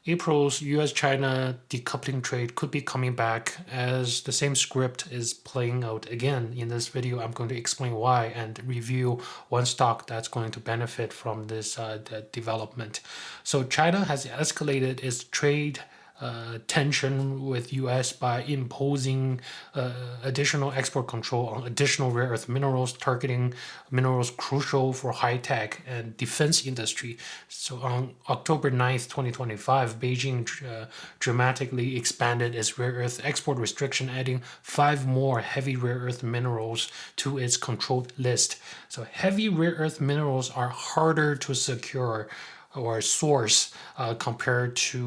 April's US-China decoupling trade could be coming back as the same script is playing out again. In this video, I'm going to explain why and review one stock that's going to benefit from this development. So China has escalated its trade tension with U.S. by imposing additional export control on additional rare earth minerals, targeting minerals crucial for high-tech and defense industry. So on October 9th, 2025, Beijing dramatically expanded its rare earth export restriction, adding 5 more heavy rare earth minerals to its controlled list. So heavy rare earth minerals are harder to secure or source compared to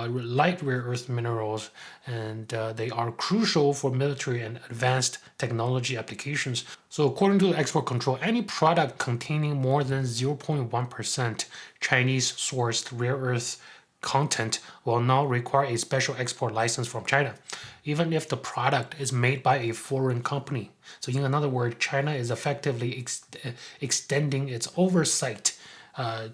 light rare earth minerals, and they are crucial for military and advanced technology applications. So according to the export control, any product containing more than 0.1% Chinese sourced rare earth content will now require a special export license from China, even if the product is made by a foreign company. So in another word, China is effectively extending its oversight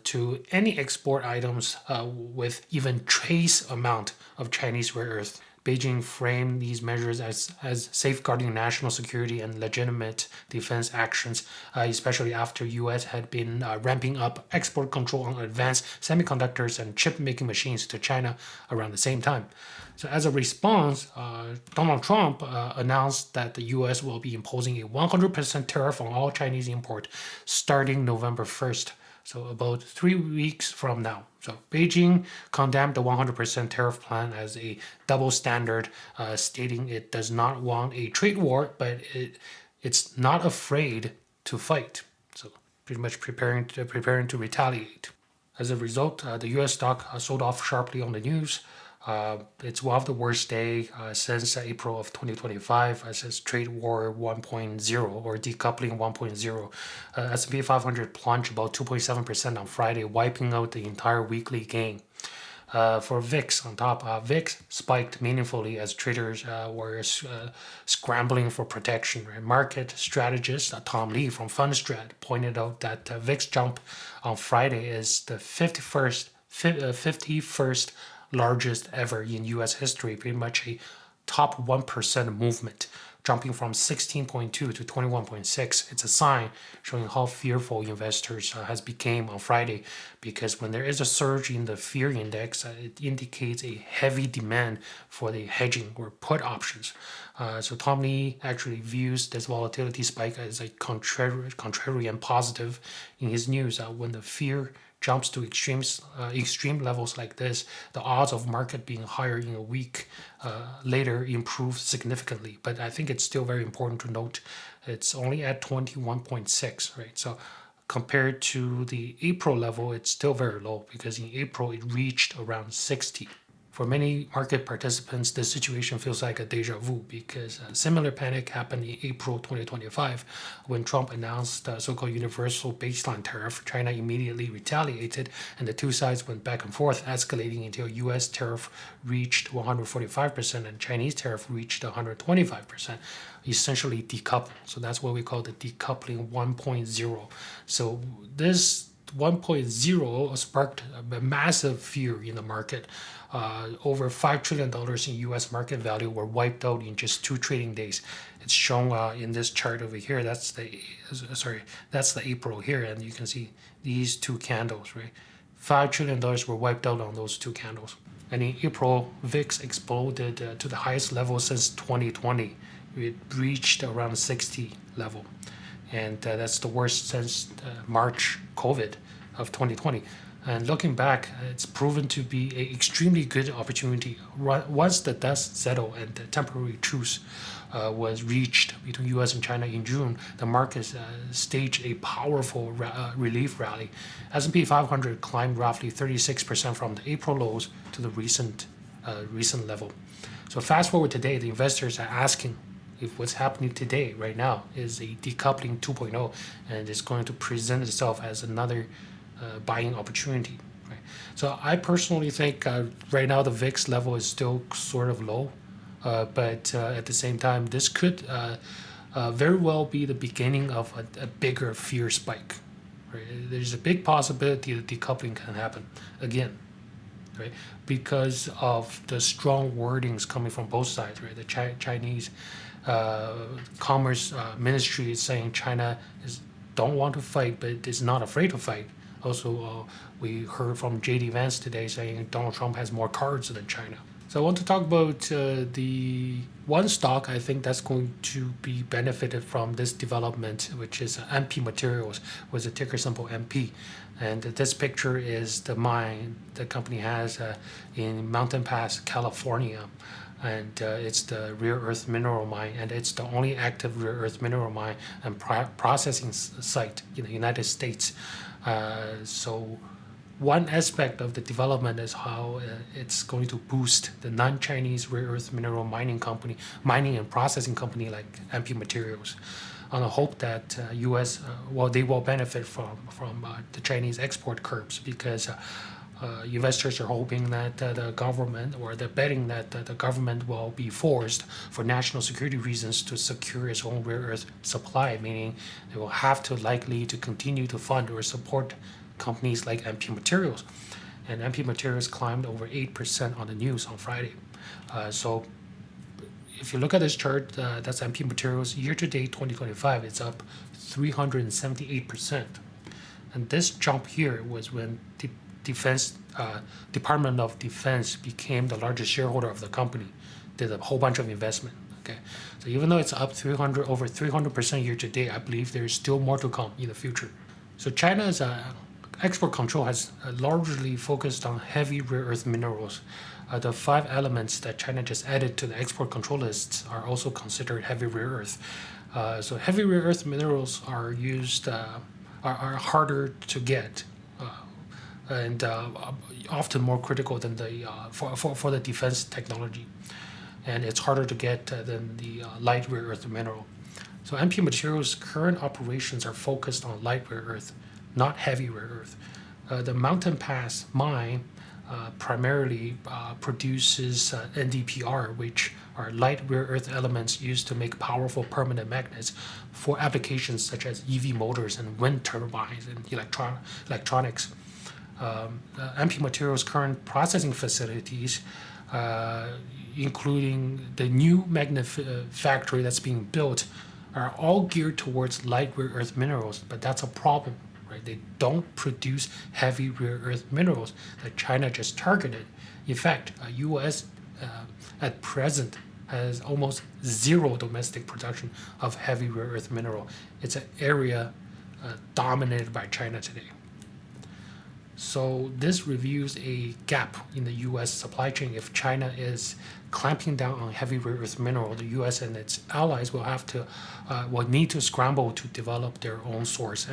to any export items with even trace amount of Chinese rare earth. Beijing framed these measures as safeguarding national security and legitimate defense actions, especially after U.S. had been ramping up export control on advanced semiconductors and chip-making machines to China around the same time. So as a response, Donald Trump announced that the U.S. will be imposing a 100% tariff on all Chinese import starting November 1st. So about 3 weeks from now. So Beijing condemned the 100% tariff plan as a double standard, stating it does not want a trade war, but it's not afraid to fight. So pretty much preparing to retaliate. As a result, the U.S. stock sold off sharply on the news. It's one of the worst days since April of 2025, since trade war 1.0 or decoupling 1.0. S&P 500 plunged about 2.7% on Friday, wiping out the entire weekly gain. For VIX on top, VIX spiked meaningfully as traders were scrambling for protection. Right? Market strategist Tom Lee from Fundstrat pointed out that VIX jump on Friday is the 51st largest ever in US history, pretty much a top 1% movement, jumping from 16.2 to 21.6. It's a sign showing how fearful investors has become on Friday, because when there is a surge in the fear index, it indicates a heavy demand for the hedging or put options. So Tom Lee actually views this volatility spike as a contrarian positive in his news. When the fear jumps to extreme levels like this, the odds of market being higher in a week later improve significantly. But I think it's still very important to note it's only at 21.6, right? So compared to the April level, it's still very low, because in April it reached around 60. For many market participants, the situation feels like a deja vu, because a similar panic happened in April 2025 when Trump announced the so-called universal baseline tariff. China immediately retaliated, and the two sides went back and forth, escalating until U.S. tariff reached 145% and Chinese tariff reached 125%, essentially decoupled. So that's what we call the decoupling 1.0. So this 1.0 sparked a massive fear in the market. Over $5 trillion in U.S. market value were wiped out in just 2 trading days. It's shown in this chart over here. That's the April here, and you can see these two candles, right? $5 trillion were wiped out on those two candles. And in April, VIX exploded to the highest level since 2020. It reached around 60 level, and that's the worst since March COVID of 2020. And looking back, it's proven to be an extremely good opportunity. Once the dust settled and the temporary truce was reached between U.S. and China in June, the market staged a powerful relief rally. S&P 500 climbed roughly 36% from the April lows to the recent level. So fast forward today, the investors are asking if what's happening today, right now, is a decoupling 2.0, and it's going to present itself as another buying opportunity. Right? So I personally think right now the VIX level is still sort of low, but at the same time, this could very well be the beginning of a bigger fear spike. Right? There's a big possibility that decoupling can happen again. right? Because of the strong wordings coming from both sides, right? The Chinese Commerce Ministry is saying China don't want to fight, but is not afraid to fight. Also, we heard from J.D. Vance today saying Donald Trump has more cards than China. So I want to talk about the one stock I think that's going to be benefited from this development, which is NP Materials with the ticker symbol MP. And this picture is the mine the company has in Mountain Pass, California. And it's the rare earth mineral mine, and it's the only active rare earth mineral mine and processing site in the United States. So one aspect of the development is how it's going to boost the non-Chinese rare earth mineral mining and processing company like NP Materials, on the hope that U.S. They will benefit from the Chinese export curbs, because investors are hoping that the government, or they're betting that the government will be forced for national security reasons to secure its own rare earth supply, meaning they will have to likely to continue to fund or support companies like NP Materials. And NP Materials climbed over 8% on the news on Friday. So if you look at this chart, that's NP Materials year-to-date 2025, it's up 378%. And this jump here was when Department of Defense became the largest shareholder of the company, did a whole bunch of investment. Okay, so even though it's up over 300% year to date, I believe there is still more to come in the future. So China's export control has largely focused on heavy rare earth minerals. The 5 elements that China just added to the export control lists are also considered heavy rare earth. So heavy rare earth minerals are used are harder to get. And often more critical than the for the defense technology, and it's harder to get than the light rare earth mineral. So NP Materials' current operations are focused on light rare earth, not heavy rare earth. The Mountain Pass mine primarily produces NdPr, which are light rare earth elements used to make powerful permanent magnets for applications such as EV motors and wind turbines and electronics. NP Materials' current processing facilities, including the new magnet factory that's being built, are all geared towards light rare earth minerals, but that's a problem, right? They don't produce heavy rare earth minerals that China just targeted. In fact, U.S. At present has almost zero domestic production of heavy rare earth mineral. It's an area dominated by China today. So this reveals a gap in the U.S. supply chain. If China is clamping down on heavy rare earth mineral, the U.S. and its allies will need to scramble to develop their own source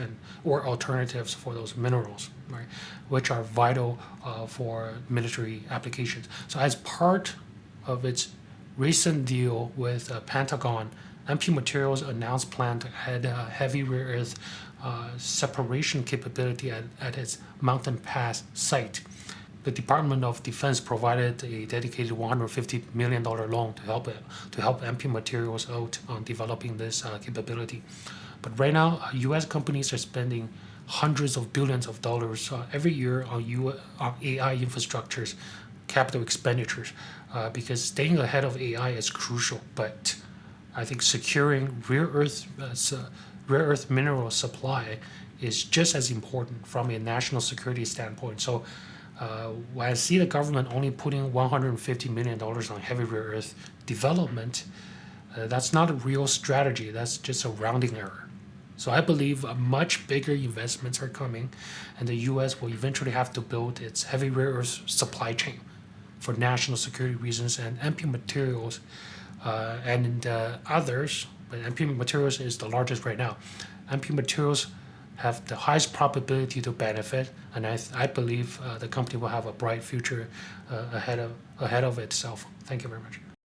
or alternatives for those minerals, right, which are vital for military applications. So as part of its recent deal with Pentagon, NP Materials announced plan to add heavy rare earth separation capability at its Mountain Pass site. The Department of Defense provided a dedicated $150 million loan to help NP Materials out on developing this capability. But right now, U.S. companies are spending hundreds of billions of dollars every year on AI infrastructures, capital expenditures, because staying ahead of AI is crucial. But I think securing rare earth mineral supply is just as important from a national security standpoint. So when I see the government only putting $150 million on heavy rare earth development, that's not a real strategy. That's just a rounding error. So I believe much bigger investments are coming, and the U.S. will eventually have to build its heavy rare earth supply chain for national security reasons, and NP Materials and others, but NP Materials is the largest right now. NP Materials have the highest probability to benefit, and I believe the company will have a bright future ahead of itself. Thank you very much.